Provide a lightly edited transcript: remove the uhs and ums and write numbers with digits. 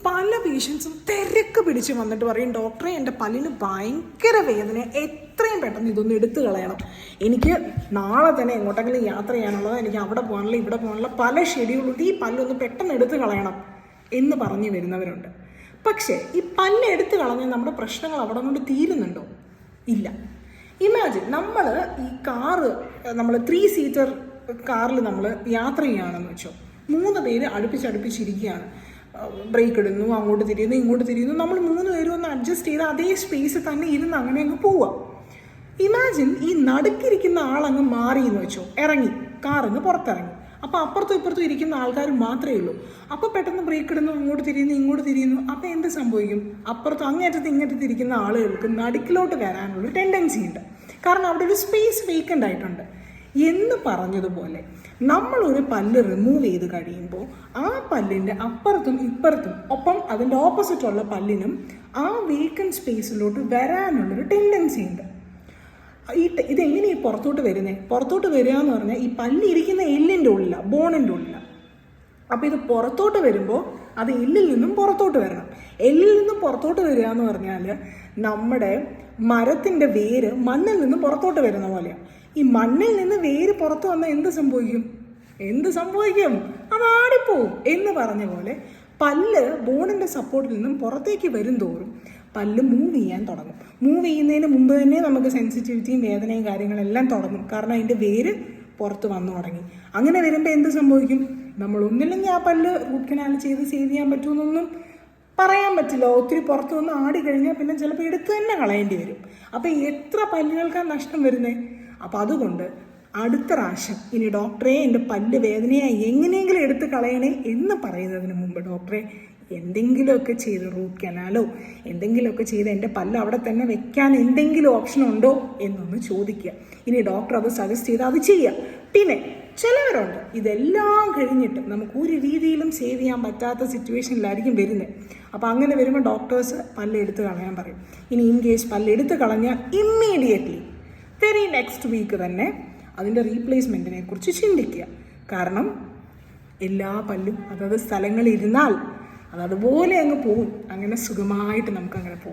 പല പേഷ്യൻസും തിരക്ക് പിടിച്ച് വന്നിട്ട് പറയും, ഡോക്ടറെ എൻ്റെ പല്ലിന് ഭയങ്കര വേദന, എത്രയും പെട്ടെന്ന് ഇതൊന്ന് എടുത്തു കളയണം, എനിക്ക് നാളെ തന്നെ എങ്ങോട്ടെങ്കിലും യാത്ര ചെയ്യാനുള്ളത്, എനിക്ക് അവിടെ പോകാനുള്ള ഇവിടെ പോകാനുള്ള പല ഷെഡ്യൂളുണ്ട്, ഈ പല്ലൊന്ന് പെട്ടെന്ന് എടുത്തു കളയണം എന്ന് പറഞ്ഞു വരുന്നവരുണ്ട്. പക്ഷേ ഈ പല്ല് എടുത്തു കളഞ്ഞാൽ നമ്മുടെ പ്രശ്നങ്ങൾ അവിടെ കൊണ്ട് തീരുന്നുണ്ടോ? ഇല്ല. ഇമാജിൻ നമ്മൾ ഈ കാറ്, നമ്മൾ 3 സീറ്റർ കാറിൽ നമ്മൾ യാത്ര ചെയ്യുകയാണെന്ന് വെച്ചോ, 3 പേര് അടുപ്പിച്ചിരിക്കുകയാണ്, ബ്രേക്ക് ഇടുന്നു, അങ്ങോട്ട് തിരിയുന്നു ഇങ്ങോട്ട് തിരിയുന്നു, നമ്മൾ 3 പേരും ഒന്ന് അഡ്ജസ്റ്റ് ചെയ്ത് അതേ സ്പേസിൽ തന്നെ ഇരുന്ന് അങ്ങനെ അങ്ങ് പോവുക. ഇമാജിൻ ഈ നടുക്കിരിക്കുന്ന ആളങ്ങ് മാറി എന്ന് വെച്ചോ, ഇറങ്ങി, കാറിന്ന് പുറത്തിറങ്ങി, അപ്പോൾ അപ്പുറത്തും ഇപ്പുറത്തും ഇരിക്കുന്ന ആൾക്കാർ മാത്രമേ ഉള്ളൂ. അപ്പോൾ പെട്ടെന്ന് ബ്രേക്ക് ഇടുന്നു, അങ്ങോട്ട് തിരിയുന്നു ഇങ്ങോട്ട് തിരിയുന്നു, അപ്പോൾ എന്ത് സംഭവിക്കും? അപ്പുറത്തും അങ്ങേറ്റത്ത് ഇങ്ങേറ്റത്ത് ഇരിക്കുന്ന ആളുകൾക്ക് നടുക്കിലോട്ട് വരാനുള്ള ടെൻഡൻസി ഉണ്ട്, കാരണം അവിടെ ഒരു സ്പേസ് വേക്കൻ്റ് ആയിട്ടുണ്ട്. എന്ന് പറഞ്ഞതുപോലെ നമ്മളൊരു പല്ല് റിമൂവ് ചെയ്ത് കഴിയുമ്പോൾ ആ പല്ലിൻ്റെ അപ്പുറത്തും ഇപ്പുറത്തും ഒപ്പം അതിൻ്റെ ഓപ്പോസിറ്റുള്ള പല്ലിനും ആ വേക്കൻറ്റ് സ്പേസിലോട്ട് വരാനുള്ളൊരു ടെൻഡൻസി ഉണ്ട്. ഇതെങ്ങനെ ഈ പുറത്തോട്ട് വരുന്നത്? പുറത്തോട്ട് വരിക എന്ന് പറഞ്ഞാൽ ഈ പല്ലിരിക്കുന്ന എല്ലിൻ്റെ ഉള്ളിലാണ്, ബോണിൻ്റെ ഉള്ളിലാണ്. അപ്പോൾ ഇത് പുറത്തോട്ട് വരുമ്പോൾ അത് എല്ലിൽ നിന്നും പുറത്തോട്ട് വരണം. എല്ലിൽ നിന്നും പുറത്തോട്ട് വരിക എന്ന് പറഞ്ഞാൽ നമ്മുടെ മരത്തിൻ്റെ വേര് മണ്ണിൽ നിന്നും പുറത്തോട്ട് വരുന്ന പോലെയാണ്. ഈ മണ്ണിൽ നിന്ന് വേര് പുറത്ത് വന്നാൽ എന്ത് സംഭവിക്കും? അത് ആടിപ്പോവും. എന്ന് പറഞ്ഞ പോലെ പല്ല് ബോണിൻ്റെ സപ്പോർട്ടിൽ നിന്നും പുറത്തേക്ക് വരും തോറും പല്ല് മൂവ് ചെയ്യാൻ തുടങ്ങും. മൂവ് ചെയ്യുന്നതിന് മുമ്പ് തന്നെ നമുക്ക് സെൻസിറ്റിവിറ്റിയും വേദനയും കാര്യങ്ങളെല്ലാം തുടങ്ങും, കാരണം അതിൻ്റെ വേര് പുറത്ത് വന്നു തുടങ്ങി. അങ്ങനെ വരുമ്പോൾ എന്ത് സംഭവിക്കും? നമ്മൾ ഒന്നില്ലെങ്കിൽ ആ പല്ല് റൂട്ട് കനാൽ ചെയ്ത് സേവ് ചെയ്യാൻ പറ്റുമെന്നൊന്നും പറയാൻ പറ്റില്ല. ഒത്തിരി പുറത്ത് വന്ന് ആടി കഴിഞ്ഞാൽ പിന്നെ ചിലപ്പോൾ എടുത്ത് തന്നെ കളയേണ്ടി വരും. അപ്പോൾ എത്ര പല്ലുകൾക്കാണ് നഷ്ടം വരുന്നത്? അപ്പോൾ അതുകൊണ്ട് അടുത്ത പ്രാവശ്യം ഇനി ഡോക്ടറെ എൻ്റെ പല്ല് വേദനയായി എങ്ങനെയെങ്കിലും എടുത്ത് കളയണേ എന്ന് പറയുന്നതിന് മുമ്പ് ഡോക്ടറെ എന്തെങ്കിലുമൊക്കെ ചെയ്ത് റൂട്ട് കനാലോ എന്തെങ്കിലുമൊക്കെ ചെയ്ത് എൻ്റെ പല്ല് അവിടെ തന്നെ വെക്കാൻ എന്തെങ്കിലും ഓപ്ഷൻ ഉണ്ടോ എന്നൊന്ന് ചോദിക്കുക. ഇനി ഡോക്ടർ അത് സജസ്റ്റ് ചെയ്ത് അത് ചെയ്യുക. പിന്നെ ചിലവരുണ്ട് ഇതെല്ലാം കഴിഞ്ഞിട്ട് നമുക്ക് ഒരു രീതിയിലും സേവ് ചെയ്യാൻ പറ്റാത്ത സിറ്റുവേഷനിലായിരിക്കും വരുന്നത്. അപ്പോൾ അങ്ങനെ വരുമ്പോൾ ഡോക്ടേഴ്സ് പല്ല് എടുത്ത് കളയാൻ പറയും. ഇനി ഇൻ കേസ് പല്ല് എടുത്ത് കളഞ്ഞാൽ ഇമ്മീഡിയറ്റ്ലി വെരി നെക്സ്റ്റ് വീക്ക് തന്നെ അതിൻ്റെ റീപ്ലേസ്മെൻറ്റിനെ കുറിച്ച് ചിന്തിക്കുക. കാരണം എല്ലാ പല്ലും അതത് സ്ഥലങ്ങളിരുന്നാൽ അതതുപോലെ അങ്ങ് പോവും. അങ്ങനെ സുഖമായിട്ട് നമുക്കങ്ങനെ പോവാം.